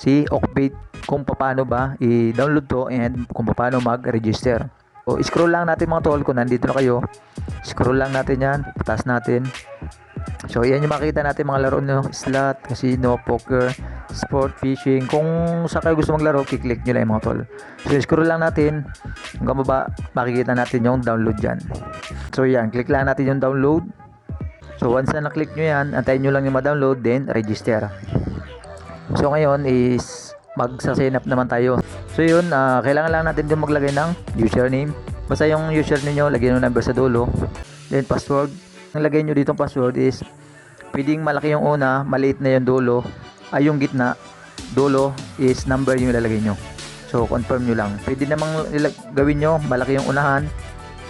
si Okbit kung paano ba i-download to and kung paano mag-register. So, scroll lang natin mga tol, kung nandito na kayo, scroll lang natin yan, pataas natin. So, yan yung makita natin mga laro nyo, slot, casino, poker, sport, fishing. Kung sa kayo gusto maglaro, kiklik nyo lang yung mga tol. So, scroll lang natin, hanggang baba, makikita natin yung download dyan. So, yan, click lang natin yung download. So, once na na-click nyo yan, antayin nyo lang yung ma-download, then register. So, ngayon is magsa-sign up naman tayo. So yun, kailangan lang natin din maglagay ng username. Basta yung username nyo, lagyan nyo number sa dulo. Then password. Ang lagay nyo dito password is pwedeng malaki yung una, maliit na yung dulo. Ay yung gitna, dulo is number yung ilalagay nyo. So confirm nyo lang. Pwede namang gawin nyo, malaki yung unahan,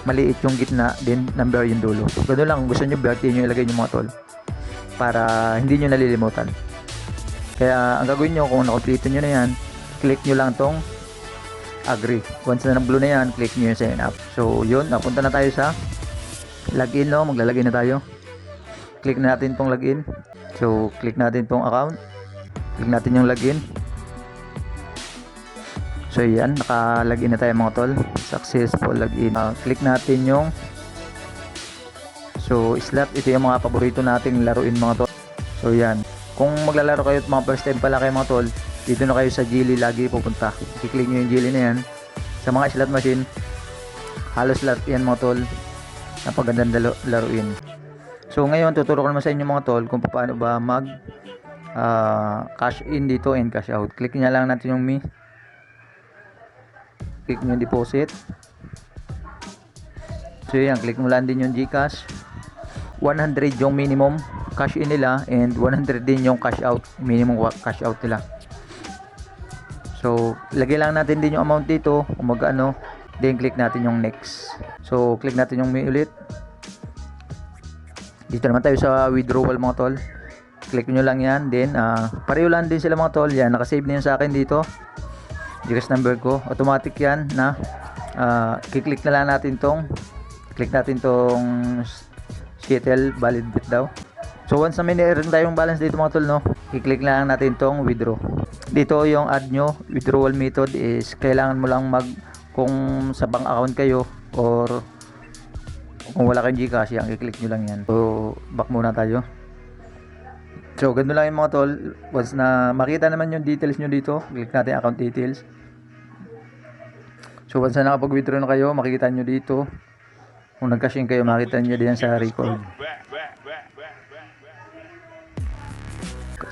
maliit yung gitna, then number yung dulo. Ganun lang, gusto nyo birthday nyo ilagay nyo mga tol. Para hindi nyo nalilimutan. Kaya ang gagawin nyo, kung nakomplete nyo na yan, click nyo lang tong agree. Once na blue na yan, click nyo yung sign up. So yun, napunta na tayo sa login, no? Maglalagin na tayo. Click natin tong login. So click natin tong account. Click natin yung login. So yan, naka-login na tayo mga tol. Successful login. Click natin yung slot. Ito yung mga paborito nating laruin mga tol. So yan. Kung maglalaro kayo at mga first time pala kayo mga tol, dito na kayo sa Jilly lagi pupunta. I-click nyo yung Jilly na yan. Sa mga slot machine, halos lahat yan mga tol. Napagandang laruin. So ngayon, tuturo ko naman sa inyo mga tol kung paano ba mag cash in dito and cash out. Click nyo lang natin yung me. Click nyo yung deposit. So yan, click mo lang din yung Gcash. 100 yung minimum cash in nila and 100 din yung cash out, minimum cash out nila. So lagay lang natin din yung amount dito kung magkano, then click natin yung next. So click natin yung may ulit. Dito naman tayo sa withdrawal mga tol. Click nyo lang yan, then pareho lang din sila mga tol. Yan, nakasave na yun sa akin dito, Gcash number ko, automatic yan na kiklik na lang natin tong settle valid bit daw. So once na may na-earn tayong balance dito mga tol, no, i-click lang natin tong withdraw. Dito yung add nyo, withdrawal method is kailangan mo lang kung sa bank account kayo or kung wala kayong Gcash, yan, i-click nyo lang yan. So back muna tayo. So ganun lang yung mga tol. Once na makita naman yung details nyo dito, click natin account details. So once na nakapag-withdraw na kayo, makikita nyo dito. Kung nag-cash in kayo, makita nyo din sa record.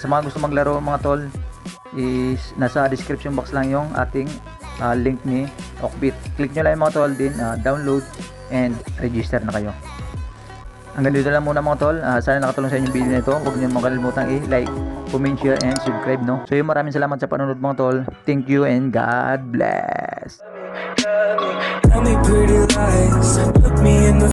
Sa mga gusto maglaro mga tol, is nasa description box lang yung ating link ni Okbit. Click nyo lang yung mga tol, din download and register na kayo. Hanggang dito lang muna mga tol. Sana nakatulong sa inyo yung video na ito. Huwag nyo makalimutan i-like, comment, share, and subscribe, no? So yun, maraming salamat sa panonood mga tol. Thank you and God bless. Tell me pretty lies, look me in the